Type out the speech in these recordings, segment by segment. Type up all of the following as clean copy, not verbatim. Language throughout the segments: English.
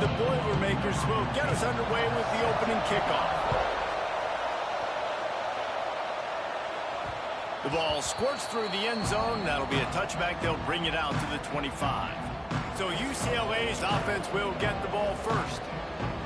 the Boilermakers will get us underway with the opening kickoff. The ball squirts through the end zone. That'll be a touchback. They'll bring it out to the 25. So UCLA's offense will get the ball first.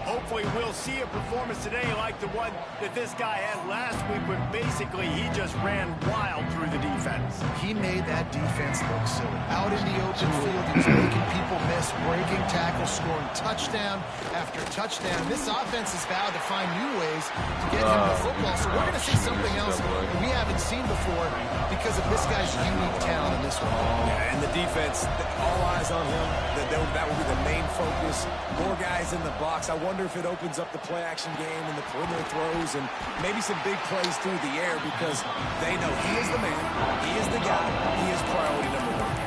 Hopefully we'll see a performance today like the one that this guy had last week when basically he just ran wild through the defense. He made that defense look silly. Out in the open field, he was making people miss, breaking tackles, scoring touchdown after touchdown. This offense has vowed to find new ways to get him the football. So we're going to see something else that we haven't seen before because of this guy's unique talent in this one. Yeah, and the defense, all eyes on him. That will be the main focus. More guys in the box. I wonder if it opens up the play-action game and the perimeter throws and maybe some big plays through the air because they know he is the man, he is the guy, he is priority number one.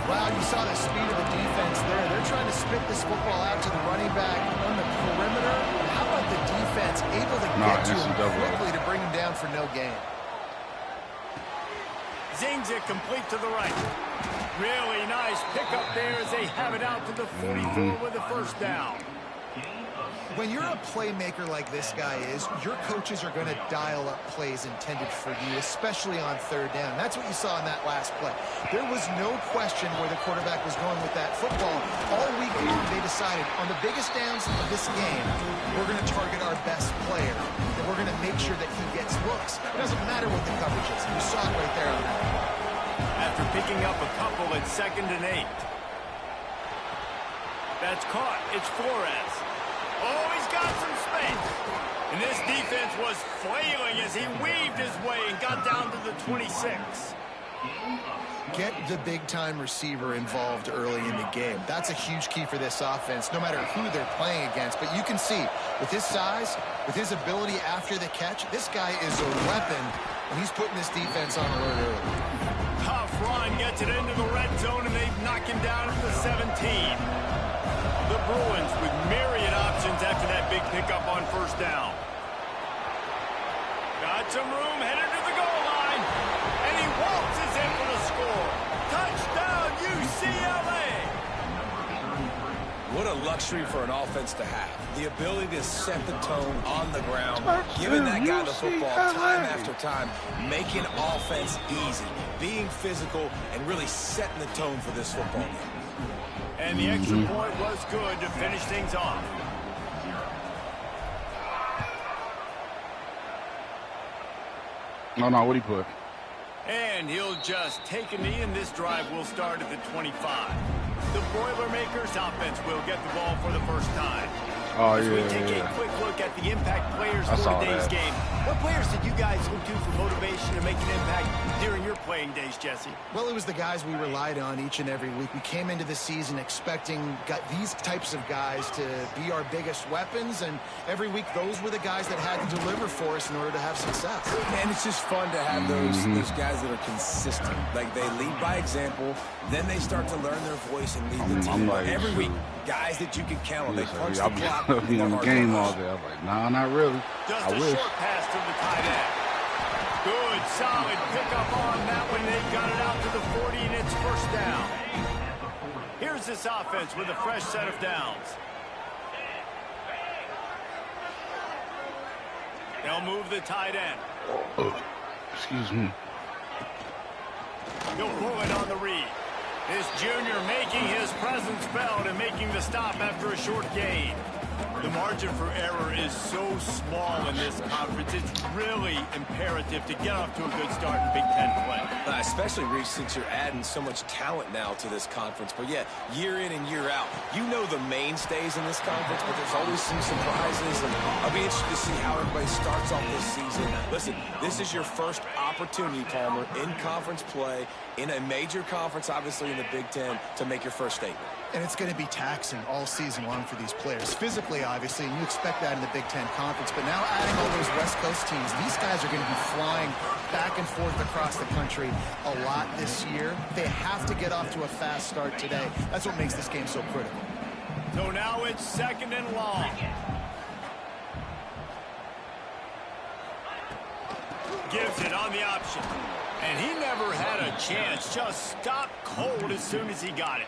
Wow, you saw the speed of the defense there. They're trying to spit this football out to the running back on the perimeter. How about the defense able to get to him quickly to bring him down for no gain? Zings it complete to the right. Really nice pickup there as they have it out to the 44 with a first down. When you're a playmaker like this guy is, your coaches are going to dial up plays intended for you, especially on third down. That's what you saw in that last play. There was no question where the quarterback was going with that football. All week long, they decided on the biggest downs of this game, we're going to target our best player, and we're going to make sure that he gets looks. It doesn't matter what the coverage is. You saw it right there on that. After picking up a couple at 2nd and 8. That's caught. It's Flores. Oh, he's got some space. And this defense was flailing as he weaved his way and got down to the 26. Get the big-time receiver involved early in the game. That's a huge key for this offense, no matter who they're playing against. But you can see, with his size, with his ability after the catch, this guy is a weapon, and he's putting this defense on alert early. Tough run gets it into the red zone, and they knock him down at the 17. The Bruins with myriad options after that big pickup on first down. Got some room, headed to the goal line, and he waltzes in for the score. Touchdown, UCLA! What a luxury for an offense to have. The ability to set the tone on the ground, giving that guy the football time after time, making offense easy, being physical, and really setting the tone for this football game. And the extra point was good to finish things off. No, what he put? And he'll just take a knee, and this drive will start at the 25. The Boilermakers offense will get the ball for the first time. Oh, As we yeah, take a quick look at the impact players for today's game. What players did you guys look to for motivation to make an impact during your playing days, Jesse? Well, it was the guys we relied on each and every week. We came into the season expecting these types of guys to be our biggest weapons, and every week those were the guys that had to deliver for us in order to have success. And it's just fun to have those guys that are consistent. Like, they lead by example, then they start to learn their voice and lead the team. Like, every week, guys that you can count on. They punch the clock. I'll be on the game all day. I'm like, nah, not really. Just I wish. Short pass to the tight end. Good, solid pickup on that one. They got it out to the 40, and it's first down. Here's this offense with a fresh set of downs. They'll move the tight end. Excuse me. He'll pull it on the read. This junior making his presence felt and making the stop after a short gain. The margin for error is so small in this conference. It's really imperative to get off to a good start in Big Ten play. Especially, Reece, since you're adding so much talent now to this conference. But, yeah, year in and year out, you know the mainstays in this conference, but there's always some surprises. And I'll be interested to see how everybody starts off this season. Listen, this is your first opportunity, Palmer, in conference play, in a major conference, obviously in the Big Ten, to make your first statement. And it's going to be taxing all season long for these players. Physically, obviously, and you expect that in the Big Ten Conference. But now adding all those West Coast teams, these guys are going to be flying back and forth across the country a lot this year. They have to get off to a fast start today. That's what makes this game so critical. So now it's 2nd and long. Gives it on the option. And he never had a chance. Just stopped cold as soon as he got it.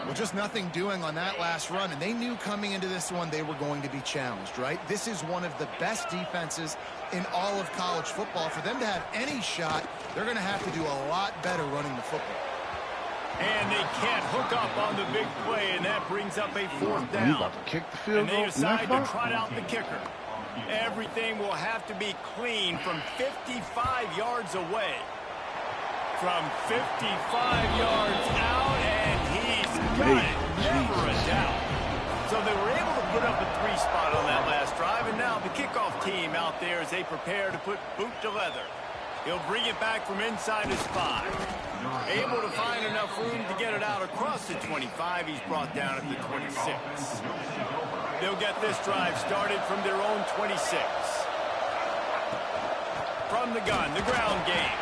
Well, just nothing doing on that last run, and they knew coming into this one they were going to be challenged, right? This is one of the best defenses in all of college football. For them to have any shot, they're going to have to do a lot better running the football. And they can't hook up on the big play, and that brings up a fourth down. About to kick the field and they goal. decide to trot out the kicker. Everything will have to be clean from 55 yards away. From 55 yards out, and he's got it. Never a doubt. So they were able to put up a 3-spot on that last drive, and now the kickoff team out there as they prepare to put boot to leather. He'll bring it back from inside his 5. Able to find enough room to get it out across the 25. He's brought down at the 26. They'll get this drive started from their own 26. From the gun, the ground game.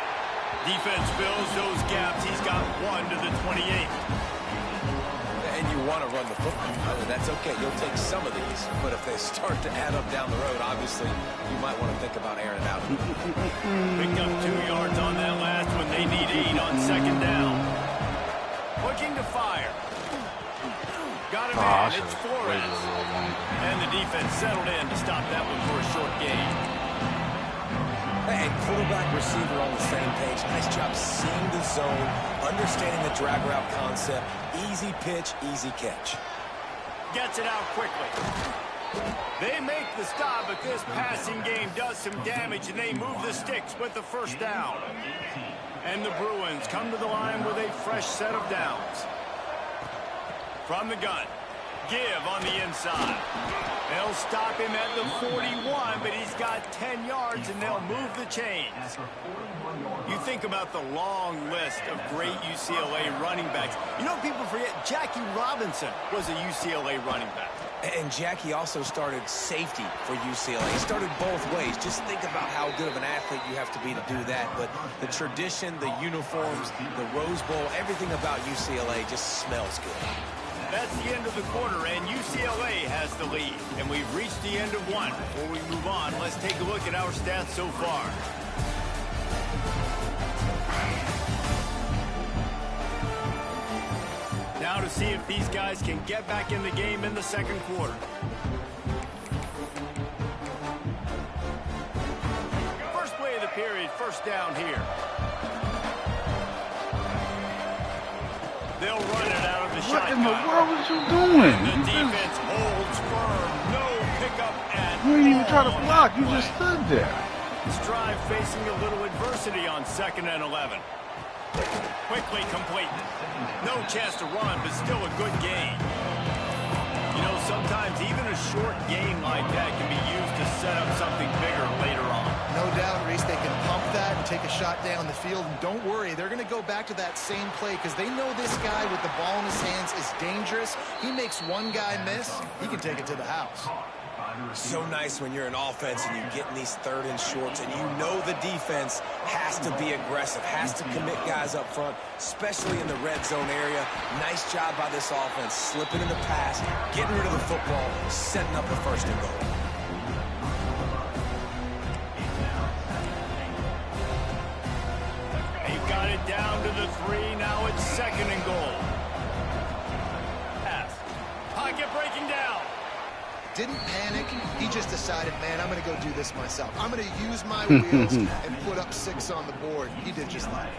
Defense fills those gaps. He's got 1 to the 28. And you want to run the football. That's okay. You'll take some of these. But if they start to add up down the road, obviously, you might want to think about airing it out. Picked up 2 yards on that last one. They need 8 on second down. Looking to fire. Got him in. It's Flores. And the defense settled in to stop that one for a short gain. And quarterback, receiver on the same page. Nice job seeing the zone, understanding the drag route concept. Easy pitch, easy catch. Gets it out quickly. They make the stop, but this passing game does some damage, and they move the sticks with the first down. And the Bruins come to the line with a fresh set of downs. From the gun. Give on the inside. They'll stop him at the 41, but he's got 10 yards, and they'll move the chains. You think about the long list of great UCLA running backs. You know, people forget Jackie Robinson was a UCLA running back. And Jackie also started safety for UCLA. He started both ways. Just think about how good of an athlete you have to be to do that. But the tradition, the uniforms, the Rose Bowl, everything about UCLA just smells good. That's the end of the quarter, and UCLA has the lead. And we've reached the end of one. Before we move on, let's take a look at our stats so far. Now to see if these guys can get back in the game in the second quarter. First play of the period, first down here. They'll run it out of the shotgun. What in the world was you doing? And the defense holds firm. No pickup at all. You didn't even try to block. You just stood there. This drive facing a little adversity on 2nd and 11. Quickly complete. No chance to run, but still a good gain. You know, sometimes even a short gain like that can be used to set up something bigger later on. No doubt, Reese, they can pump that and take a shot down the field. And don't worry, they're going to go back to that same play because they know this guy with the ball in his hands is dangerous. He makes one guy miss, he can take it to the house. So nice when you're an offense and you get in these 3rd and shorts and you know the defense has to be aggressive, has to commit guys up front, especially in the red zone area. Nice job by this offense, slipping in the pass, getting rid of the football, setting up the 1st and goal. They've got it down to the 3. Now it's 2nd and goal. Pass. Pocket breaking down. Didn't panic. He just decided, man, I'm going to go do this myself. I'm going to use my wheels and put up 6 on the board. He did just that.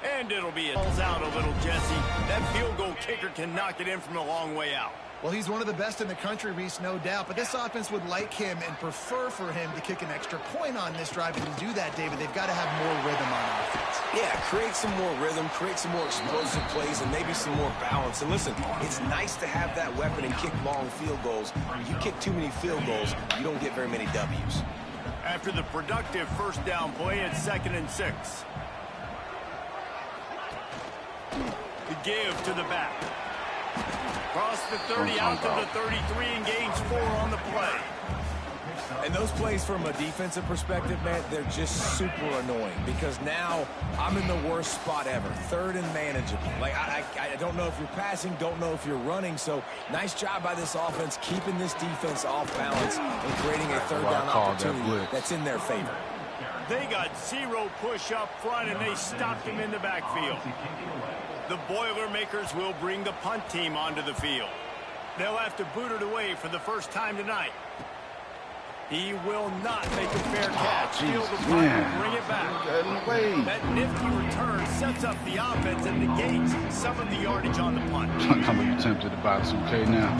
And it'll be balls out a little, Jesse. That field goal kicker can knock it in from a long way out. Well, he's one of the best in the country, Reese, no doubt. But this offense would like him and prefer for him to kick an extra point on this drive. And to do that, David, they've got to have more rhythm on offense. Yeah, create some more rhythm, create some more explosive plays, and maybe some more balance. And listen, it's nice to have that weapon and kick long field goals. You kick too many field goals, you don't get very many W's. After the productive first down play, it's 2nd and 6. The give to the back. Cross the 30 out to the 33 and gains 4 on the play. And those plays from a defensive perspective, man, they're just super annoying because now I'm in the worst spot ever. 3rd and manageable. Like, I don't know if you're passing, don't know if you're running. So nice job by this offense keeping this defense off balance and creating a 3rd down opportunity that's in their favor. They got zero push up front, and they stopped him in the backfield. The Boilermakers will bring the punt team onto the field. They'll have to boot it away for the first time tonight. He will not make a fair catch. Steal the punt and bring it back. That nifty return sets up the offense and negates some of the yardage on the punt. I'm tempted to buy 2K now.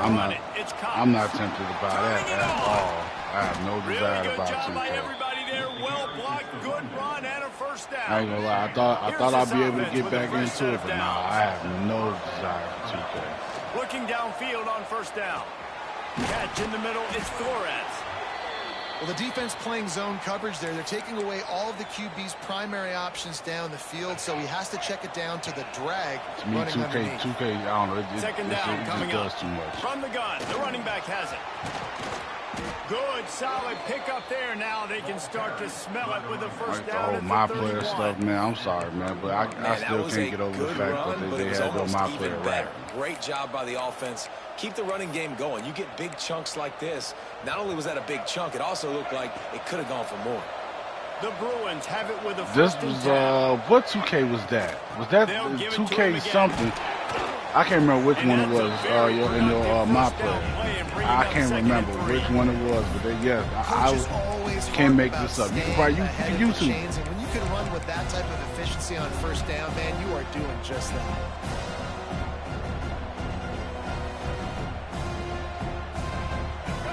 I'm not tempted to buy that at all. I have no desire to buy 2K. Everybody there, well blocked, good run, and a first down. I ain't gonna lie. I thought I'd be able to get back into it, but no, I have no desire for 2K. Looking downfield on first down. Catch in the middle, it's Flores. Well, the defense playing zone coverage there. They're taking away all of the QB's primary options down the field, so he has to check it down to the drag. To me, 2K, I don't know. Second down coming up. Does too much. From the gun, the running back has it. Good, solid pickup there. Now they can start to smell it with a first down. Oh, my player stuff, man. I'm sorry, man, but I still can't get over the fact that they had no my player right. Great job by the offense. Keep the running game going. You get big chunks like this. Not only was that a big chunk, it also looked like it could have gone for more. The Bruins have it with a this first was and 10. what 2K was that? Was that 2K something? I can't remember which one it was in your my player. I can't remember which one it was, but yes, I can't make this up. You can probably YouTube. And when you can run with that type of efficiency on first down, man, you are doing just that.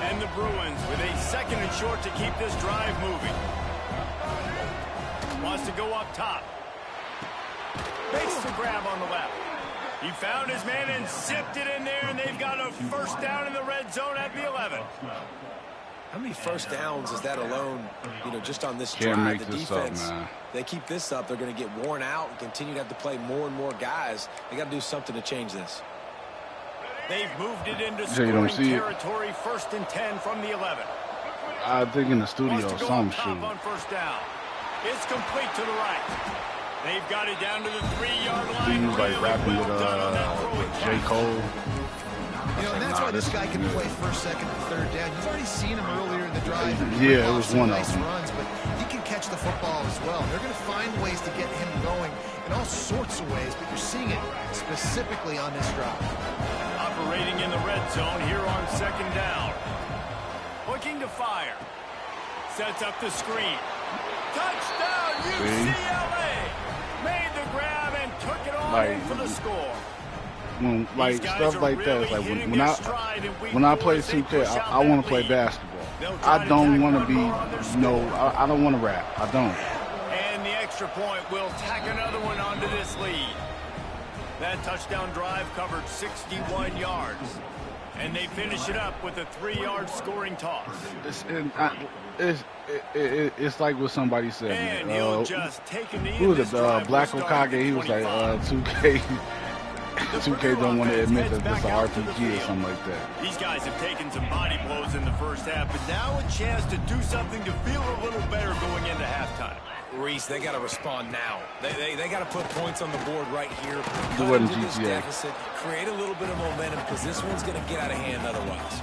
And the Bruins with a second and short to keep this drive moving. Wants to go up top. Makes the grab on the left. He found his man and zipped it in there, and they've got a first down in the red zone at the 11. How many first downs is that alone, just on this drive? The defense, they keep this up, they're going to get worn out and continue to have to play more and more guys. They got to do something to change this. They've moved it into scoring territory, first and 10 from the 11. I think in the studio, some shoot. On first down. It's complete to the right. They've got it down to the 3-yard line. He was like rapping with J. Cole. And that's why this guy can play first, second, and third down. You've already seen him earlier in the drive. Yeah, it was one of them. Runs, but he can catch the football as well. They're going to find ways to get him going in all sorts of ways, but you're seeing it specifically on this drive. Operating in the red zone here on second down. Looking to fire. Sets up the screen. Touchdown, UCLA! Made the grab and took it on in for the score. When stuff like that, it's like when I play 2K, I want to play basketball. I don't want to be I don't want to rap. I don't. And the extra point will tack another one onto this lead. That touchdown drive covered 61 yards. And they finish it up with a 3-yard scoring toss. It's like what somebody said. And he'll just take a knee. Who was it? Black Okage. He was like, 2K don't want to admit that it's an RPG or something like that. These guys have taken some body blows in the first half, but now a chance to do something to feel a little better going into halftime. Reese, they got to respond now. They got to put points on the board right here. It wasn't GTA. Deficit, create a little bit of momentum because this one's going to get out of hand otherwise.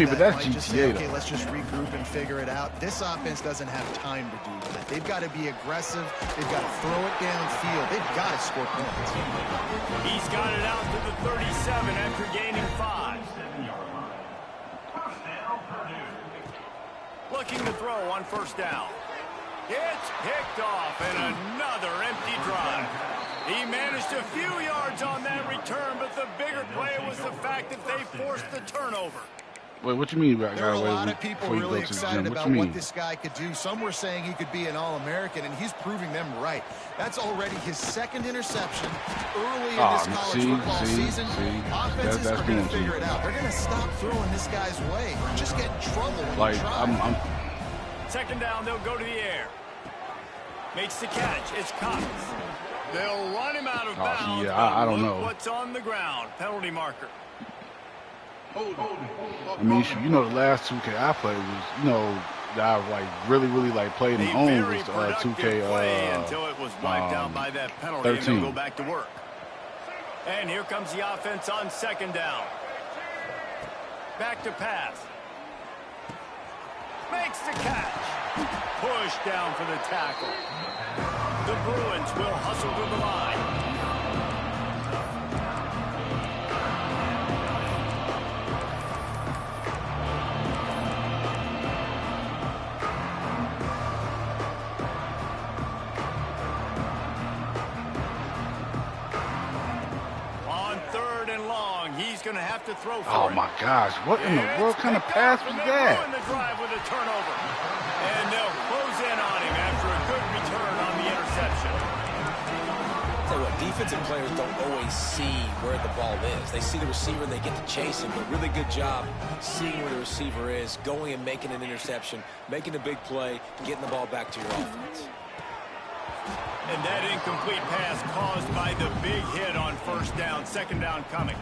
But that's GTA. Okay, let's just regroup and figure it out. This offense doesn't have time to do that. They've got to be aggressive. They've got to throw it downfield. They've got to score points. He's got it out to the 37 after gaining 5. Looking to throw on first down. It's picked off, and another empty drive. He managed a few yards on that return, but the bigger play was the fact that they forced the turnover. Wait, what you mean? There are a lot of people really excited about what this guy could do. Some were saying he could be an All-American, and he's proving them right. That's already his second interception early in this college football season. Offenses are going to figure it out. They're going to stop throwing this guy's way. Just get in trouble when you try. Second down, they'll go to the air. Makes the catch. It's Cox. They'll run him out of bounds. Yeah, I don't know. What's on the ground? Penalty marker. I mean, the last 2K I played was, that I like really like played and owned was 2K until it was wiped out by that penalty 13. And they'll go back to work. And here comes the offense on second down. Back to pass. Makes the catch. Push down for the tackle. The Bruins will hustle to the line. He's going to have to throw for Oh, my gosh. What in the world kind of pass was that? The drive with a turnover. And they'll close in on him after a good return on the interception. Tell you what, defensive players don't always see where the ball is. They see the receiver and they get to chase him, but really good job seeing where the receiver is, going and making an interception, making a big play, getting the ball back to your offense. And that incomplete pass caused by the big hit on first down, second down coming.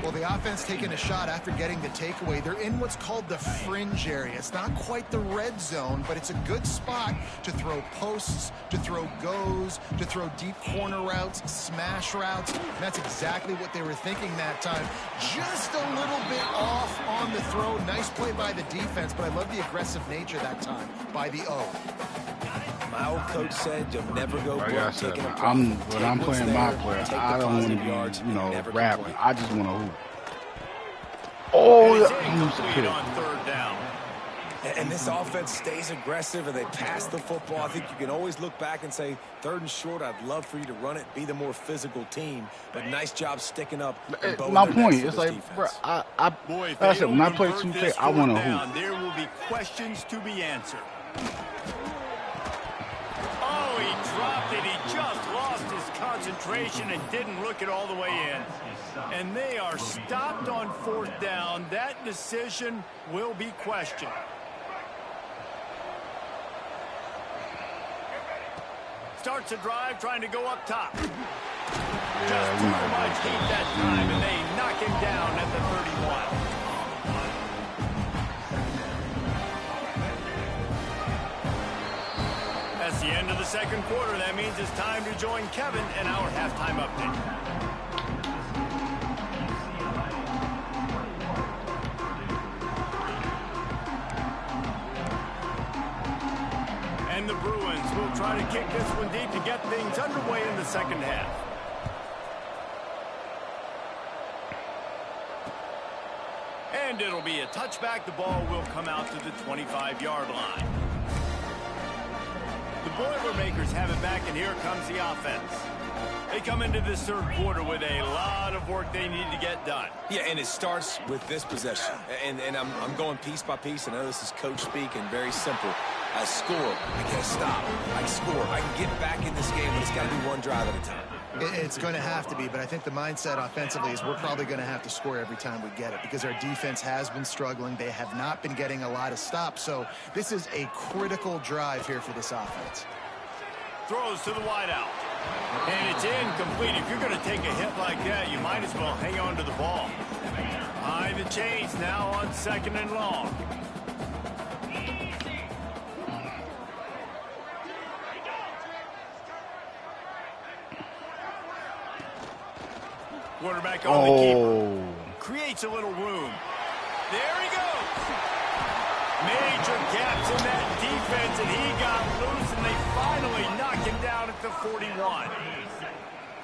Well, the offense taking a shot after getting the takeaway. They're in what's called the fringe area. It's not quite the red zone, but it's a good spot to throw posts, to throw goes, to throw deep corner routes, smash routes. And that's exactly what they were thinking that time. Just a little bit off on the throw. Nice play by the defense, but I love the aggressive nature that time by the O. My old coach said you'll never go Like I said, taking a when I'm playing my player, I don't want to be, rapping. I just want to hoop. Oh, yeah. On third down. And this offense stays aggressive and they pass the football. I think you can always look back and say, 3rd and short, I'd love for you to run it, be the more physical team. But nice job sticking up. My point is like, bro, like I said, when I play 2K, I want to hoop. There will be questions to be answered. He dropped it. He just lost his concentration and didn't look it all the way in. And they are stopped on 4th down. That decision will be questioned. Starts a drive trying to go up top. Just too much heat that time, and they knock him down at the 31. That's the end of the second quarter. That means it's time to join Kevin in our halftime update. And the Bruins will try to kick this one deep to get things underway in the second half. And it'll be a touchback. The ball will come out to the 25-yard line. The Boilermakers have it back, and here comes the offense. They come into this third quarter with a lot of work they need to get done. Yeah, and it starts with this possession. And I'm going piece by piece. I know this is coach speak and very simple. I score. I can't stop. I score. I can get back in this game, but it's got to be one drive at a time. It's going to have to be, but I think the mindset offensively is we're probably going to have to score every time we get it because our defense has been struggling. They have not been getting a lot of stops, so this is a critical drive here for this offense. Throws to the wideout. And it's incomplete. If you're going to take a hit like that, you might as well hang on to the ball. Behind the chains now on 2nd and long. Quarterback on the keeper. Creates a little room. There he goes. Major gaps in that defense, and he got loose, and they finally knock him down at the 41.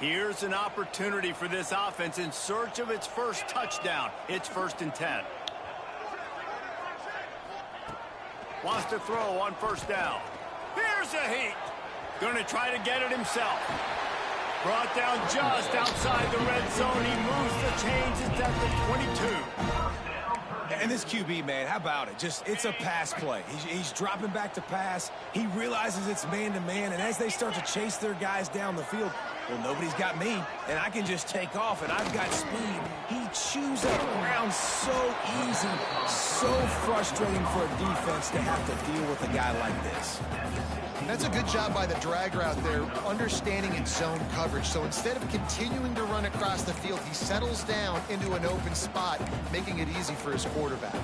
Here's an opportunity for this offense in search of its first touchdown. It's 1st and 10. Wants to throw on 1st down. Here's a heat. Going to try to get it himself. Brought down just outside the red zone. He moves the chains. It's at the 22. And this QB, man, how about it? It's a pass play. He's dropping back to pass. He realizes it's man-to-man, and as they start to chase their guys down the field, well, nobody's got me, and I can just take off, and I've got speed. He chews up ground so easy, so frustrating for a defense to have to deal with a guy like this. That's a good job by the drag route there, understanding its zone coverage. So instead of continuing to run across the field, he settles down into an open spot, making it easy for his quarterback.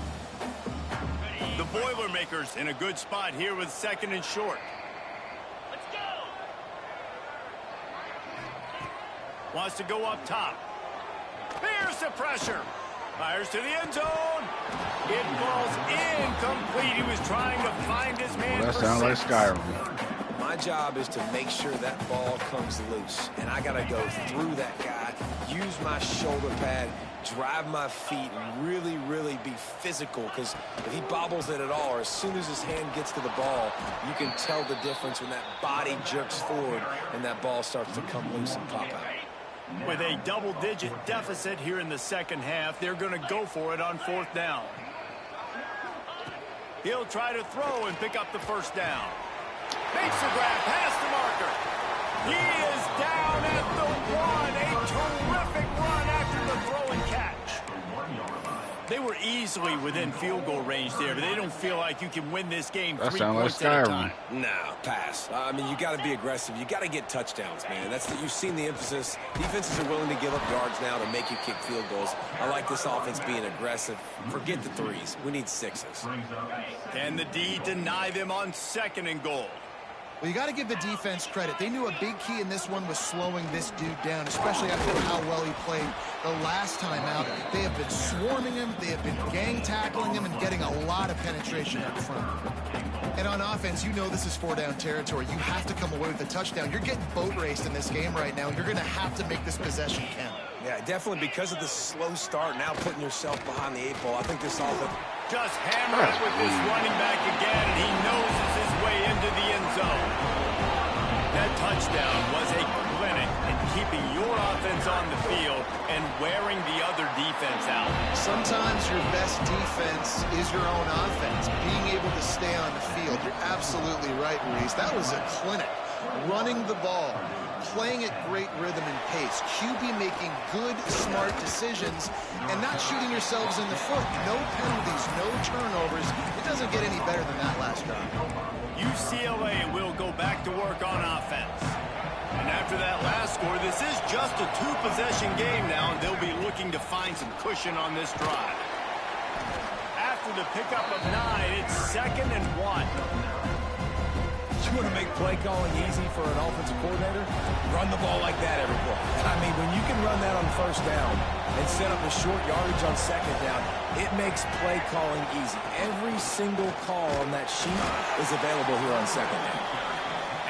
The Boilermakers in a good spot here with 2nd and short. Let's go. Wants to go up top. Here's the pressure. Fires to the end zone. It falls incomplete. He was trying to find his man. Well, that sounds like Skyrim. My job is to make sure that ball comes loose, and I got to go through that guy, use my shoulder pad, drive my feet, and really, really be physical, because if he bobbles it at all, or as soon as his hand gets to the ball, you can tell the difference when that body jerks forward and that ball starts to come loose and pop out. With a double-digit deficit here in the second half, they're going to go for it on 4th down. He'll try to throw and pick up the first down. Makes the grab past the marker. He is down at the 1. A terrific run after the throw and catch. They were easily within field goal range there, but they don't feel like you can win this game 3 points at a time. No, pass. I mean, you got to be aggressive. You got to get touchdowns, man. You've seen the emphasis. Defenses are willing to give up yards now to make you kick field goals. I like this offense being aggressive. Forget the 3s. We need 6s. Can the D deny them on 2nd and goal? Well, you got to give the defense credit. They knew a big key in this one was slowing this dude down, especially after how well he played the last time out. They have been swarming him, they have been gang tackling him, and getting a lot of penetration up front. And on offense, you know this is 4-down territory. You have to come away with a touchdown. You're getting boat raced in this game right now, and you're going to have to make this possession count. Yeah, definitely because of the slow start, now putting yourself behind the 8 ball. I think this offense... Just hammer it with this running back again, and he noses his way into the end zone. That touchdown was a clinic in keeping your offense on the field and wearing the other defense out. Sometimes your best defense is your own offense, being able to stay on the field. You're absolutely right, Reese. That was a clinic. Running the ball, playing at great rhythm and pace, QB making good, smart decisions, and not shooting yourselves in the foot. No penalties, no turnovers. It doesn't get any better than that last drive. UCLA will go back to work on offense. And after that last score, this is just a 2-possession game now, and they'll be looking to find some cushion on this drive. After the pickup of 9, it's 2nd and 1. You want to make play calling easy for an offensive coordinator? Run the ball like that every play. I mean, when you can run that on 1st down and set up a short yardage on 2nd down, it makes play calling easy. Every single call on that sheet is available here on 2nd down.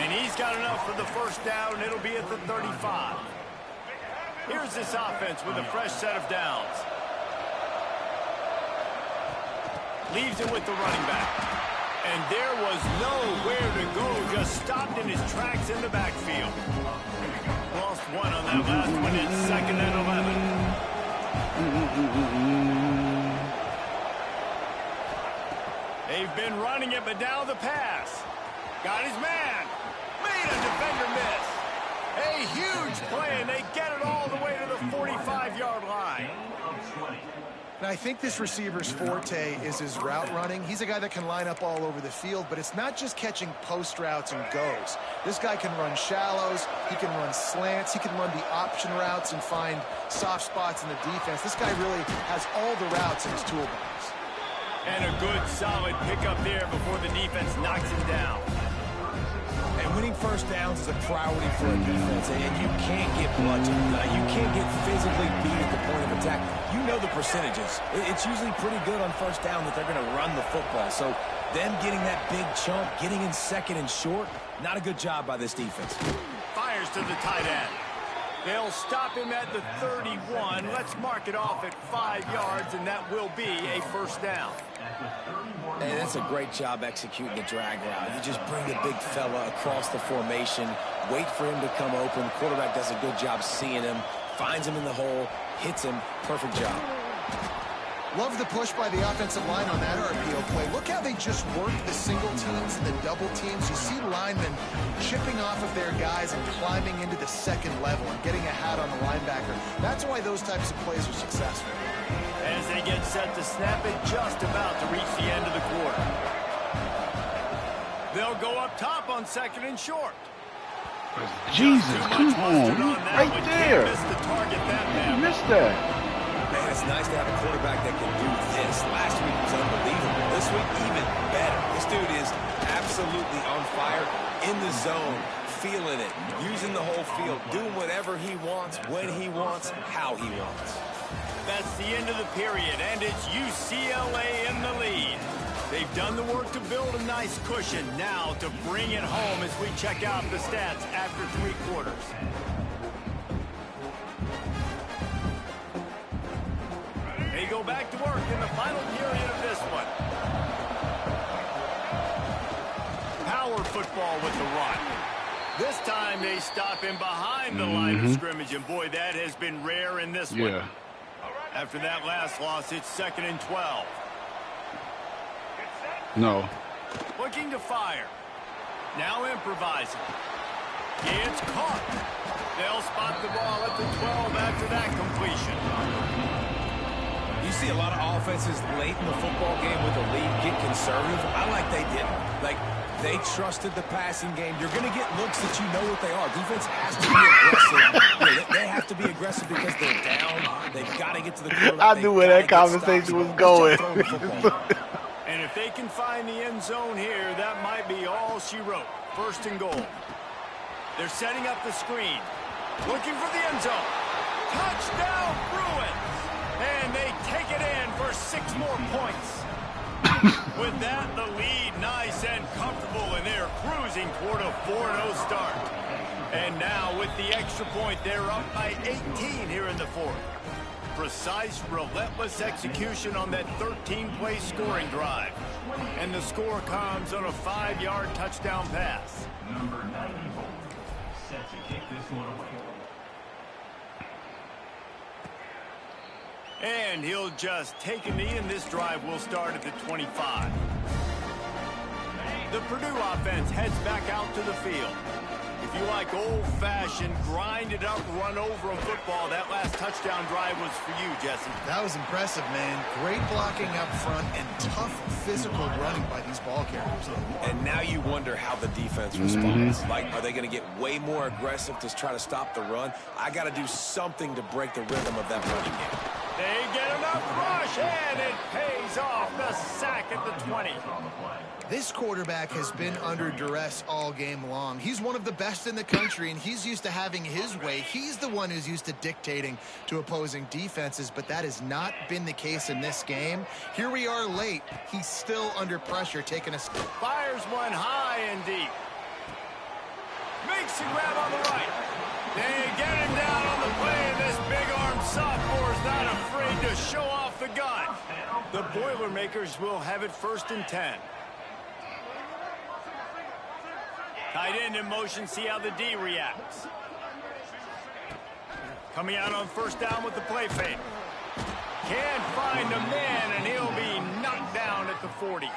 And he's got enough for the 1st down, and it'll be at the 35. Here's this offense with a fresh set of downs. Leaves it with the running back. And there was nowhere to go, just stopped in his tracks in the backfield. Lost 1 on that last one. It's 2nd and 11. They've been running it, but now the pass. Got his man. Made a defender miss. A huge play, and they get it all the way to the 45-yard line. And I think this receiver's forte is his route running. He's a guy that can line up all over the field, but it's not just catching post routes and goes. This guy can run shallows, he can run slants, he can run the option routes and find soft spots in the defense. This guy really has all the routes in his toolbox. And a good, solid pickup there before the defense knocks him down. And winning 1st downs is a priority for a defense, and you can't get bludgeoned. You can't get physically beat at the point of attack. You know the percentages. It's usually pretty good on 1st down that they're going to run the football. So them getting that big chunk, getting in 2nd and short, not a good job by this defense. Fires to the tight end. They'll stop him at the 31. Let's mark it off at 5 yards, and that will be a 1st down. And that's a great job executing the drag route. You just bring the big fella across the formation, wait for him to come open. Quarterback does a good job seeing him, finds him in the hole, hits him. Perfect job. Love the push by the offensive line on that RPO play. Look how they just work the single teams and the double teams. You see linemen chipping off of their guys and climbing into the 2nd level and getting a hat on the linebacker. That's why those types of plays are successful. As they get set to snap it, just about to reach the end of the quarter. They'll go up top on 2nd and short. Jesus, come on, right there. You missed that. Man, it's nice to have a quarterback that can do this. Last week was unbelievable. This week, even better. This dude is absolutely on fire, in the zone, feeling it, using the whole field, doing whatever he wants, when he wants, how he wants. That's the end of the period, and it's UCLA in the lead. They've done the work to build a nice cushion. Now to bring it home as we check out the stats after 3 quarters. They go back to work in the final period of this one. Power football with the run. This time they stop him behind the line of scrimmage, and boy, that has been rare in this one. After that last loss, it's 2nd and 12. No. Looking to fire. Now improvising. It's caught. They'll spot the ball at the 12 after that completion. You see a lot of offenses late in the football game with a lead get conservative. I like they didn't. Like, they trusted the passing game. You're going to get looks that you know what they are. Defense has to be aggressive. They have to be aggressive because they're down. They've got to get to the quarterback. I knew where that conversation was going. And if they can find the end zone here, that might be all she wrote. 1st and goal. They're setting up the screen. Looking for the end zone. Touchdown, Bruins! And they take it in for 6 more points. With that, the lead nice and comfortable, and they're cruising toward a 4-0 start. And now, with the extra point, they're up by 18 here in the 4th. Precise, relentless execution on that 13-play scoring drive. And the score comes on a 5-yard touchdown pass. Number 94, set to kick this one away. And he'll just take a knee, and this drive will start at the 25. The Purdue offense heads back out to the field. If you like old-fashioned, grind-it-up, run-over-'em football, that last touchdown drive was for you, Jesse. That was impressive, man. Great blocking up front and tough physical running by these ball carriers. And now you wonder how the defense responds. Like, are they going to get way more aggressive to try to stop the run? I got to do something to break the rhythm of that running game. They get enough rush, and it pays off. The sack at the 20. This quarterback has been under duress all game long. He's one of the best in the country, and he's used to having his way. He's the one who's used to dictating to opposing defenses, but that has not been the case in this game. Here we are late. He's still under pressure, taking a... Fires one high and deep. Makes a grab on the right. They get him down on the play, and this big-armed sophomore is not afraid to show off the gun. The Boilermakers will have it 1st and 10. Tight end in motion, see how the D reacts. Coming out on 1st down with the play fake. Can't find a man, and he'll be knocked down at the 40.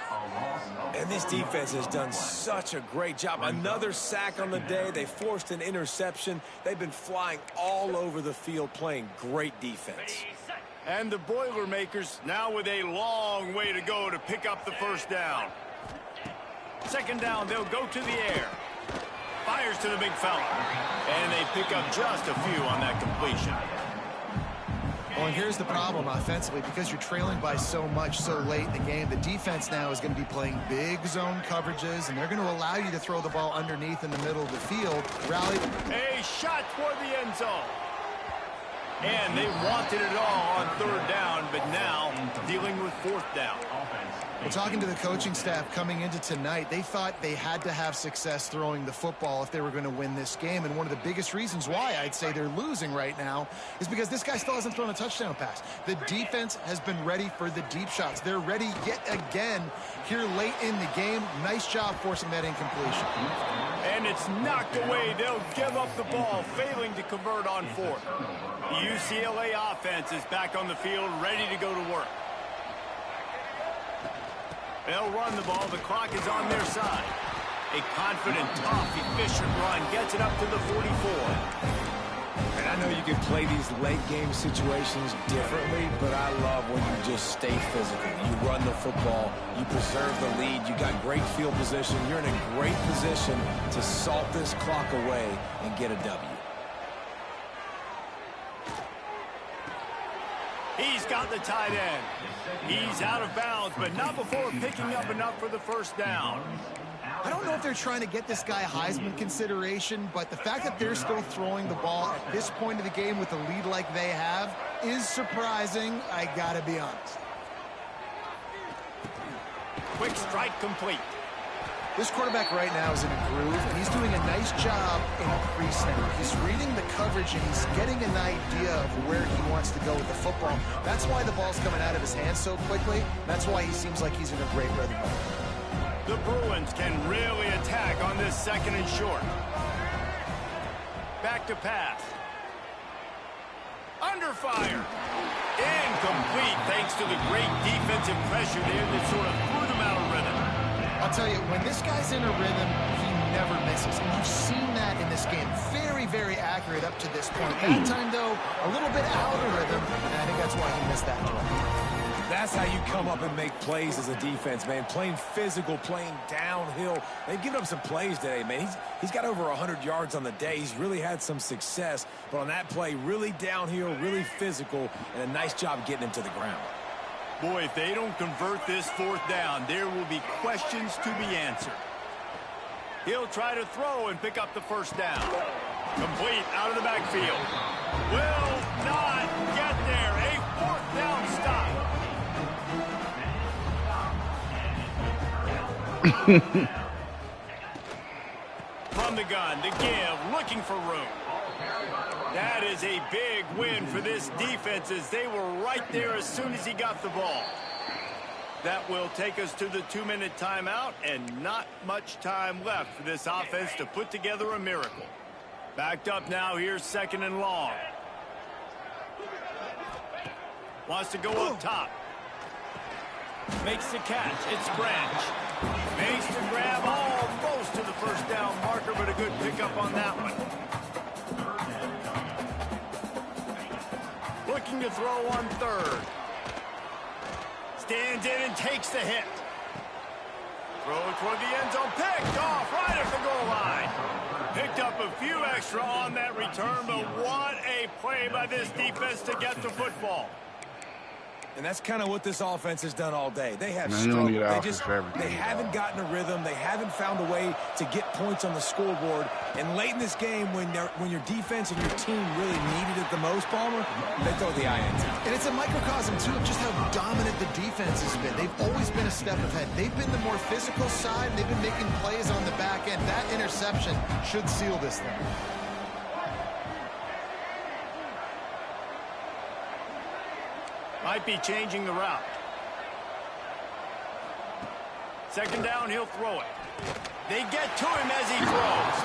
And this defense has done such a great job. Another sack on the day. They forced an interception. They've been flying all over the field, playing great defense. And the Boilermakers now with a long way to go to pick up the 1st down. 2nd down, they'll go to the air. Fires to the big fella. And they pick up just a few on that completion. Well, and here's the problem offensively, because you're trailing by so much so late in the game, the defense now is going to be playing big zone coverages, and they're going to allow you to throw the ball underneath in the middle of the field. Rally. A shot toward the end zone. And they wanted it all on 3rd down, but now dealing with 4th down. Well, talking to the coaching staff coming into tonight, they thought they had to have success throwing the football if they were going to win this game. And one of the biggest reasons why I'd say they're losing right now is because this guy still hasn't thrown a touchdown pass. The defense has been ready for the deep shots. They're ready yet again here late in the game. Nice job forcing that incompletion. And it's knocked away. They'll give up the ball, failing to convert on 4th. The UCLA offense is back on the field, ready to go to work. They'll run the ball. The clock is on their side. A confident, tough, efficient run gets it up to the 44. And I know you can play these late game situations differently, but I love when you just stay physical. You run the football, you preserve the lead, you got great field position. You're in a great position to salt this clock away and get a W. He's got the tight end. He's out of bounds, but not before picking up enough for the 1st down. I don't know if they're trying to get this guy Heisman consideration, but the fact that they're still throwing the ball at this point of the game with a lead like they have is surprising, I gotta be honest. Quick strike complete. This quarterback right now is in a groove, and he's doing a nice job in a pre-snap. He's reading the coverage, and he's getting an idea of where he wants to go with the football. That's why the ball's coming out of his hands so quickly. That's why he seems like he's in a great rhythm. The Bruins can really attack on this 2nd and short. Back to pass. Under fire. Incomplete thanks to the great defensive pressure there that sort of threw them out of rhythm. I'll tell you, when this guy's in a rhythm, he never misses. And you've seen that in this game. Very, very accurate up to this point. That time, though, a little bit out of rhythm, and I think that's why he missed that throw. That's how you come up and make plays as a defense, man. Playing physical, playing downhill. They've given up some plays today, man. He's got over 100 yards on the day. He's really had some success. But on that play, really downhill, really physical, and a nice job getting him to the ground. Boy, if they don't convert this 4th down, there will be questions to be answered. He'll try to throw and pick up the 1st down. Complete out of the backfield. Will not get there. A 4th down stop. From the gun, to give, looking for room. That is a big win for this defense as they were right there as soon as he got the ball. That will take us to the 2-minute timeout, and not much time left for this offense to put together a miracle. Backed up now, here's 2nd and long. Wants to go up top. Makes the catch. It's Branch. Makes the grab almost to the 1st down marker, but a good pickup on that one. Looking to throw on 3rd. Stands in and takes the hit. Throw toward the end zone. Picked off right at the goal line. Picked up a few extra on that return, but what a play by this defense to get the football. And that's kind of what this offense has done all day. They have struggled. They haven't gotten a rhythm. They haven't found a way to get points on the scoreboard. And late in this game, when your defense and your team really needed it the most, Palmer, they throw the irons out. And it's a microcosm, too, of just how dominant the defense has been. They've always been a step ahead. They've been the more physical side, and they've been making plays on the back end. That interception should seal this thing. Might be changing the route. 2nd down, he'll throw it. They get to him as he throws.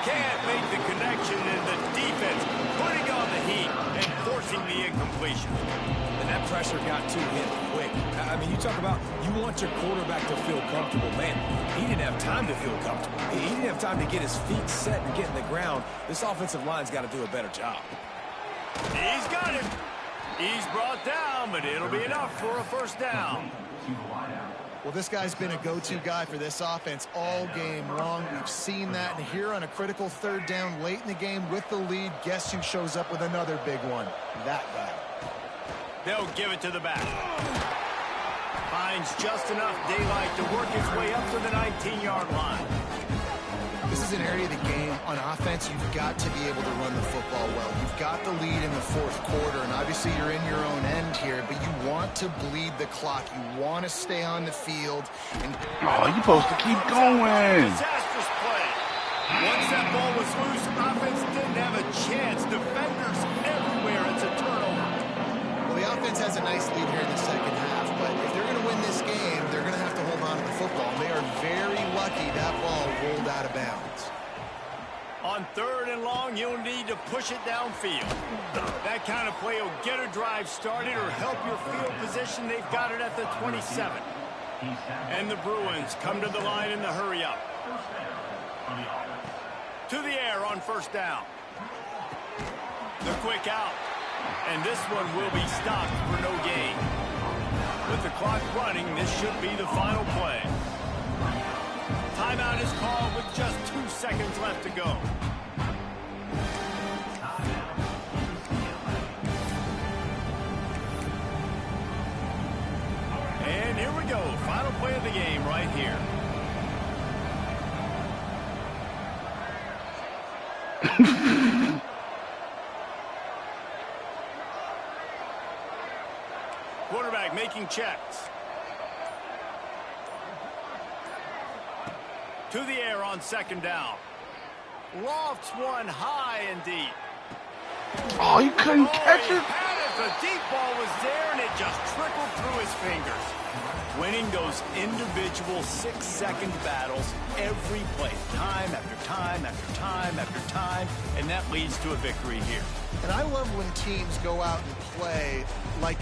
Can't make the connection, and the defense putting on the heat and forcing the incompletion. And that pressure got to him quick. I mean, you talk about you want your quarterback to feel comfortable. Man, he didn't have time to feel comfortable. He didn't have time to get his feet set and get in the ground. This offensive line's got to do a better job. He's got him. He's brought down, but it'll be enough for a 1st down. Well, this guy's been a go-to guy for this offense all game long. We've seen that, and here on a critical 3rd down late in the game with the lead, guess who shows up with another big one? That guy. They'll give it to the back. Finds just enough daylight to work his way up to the 19-yard line. This is an area of the game on offense you've got to be able to run the football well. You've got the lead in the 4th quarter, and obviously you're in your own end here, but you want to bleed the clock. You want to stay on the field. And oh, you're supposed to keep going. Disastrous play. Once that ball was loose, offense didn't have a chance. Defenders everywhere. It's a turnover. Well, the offense has a nice lead here in the 2nd half, but if they're going to win this game, they're going to have to hold on to the football. And they are very lucky that ball rolled out of bounds. On 3rd and long, you'll need to push it downfield. That kind of play will get a drive started or help your field position. They've got it at the 27. And the Bruins come to the line in the hurry-up. To the air on 1st down. The quick out. And this one will be stopped for no gain. With the clock running, this should be the final play. Timeout is called with just 2 seconds left to go. And here we go. Final play of the game right here. Quarterback making checks. To the air on second down. Lofts one high and deep. Oh, you couldn't catch He it? had it. The deep ball was there, and it just trickled through his fingers. Winning those individual 6-second battles every play, time after time after time after time, and that leads to a victory here. And I love when teams go out and play like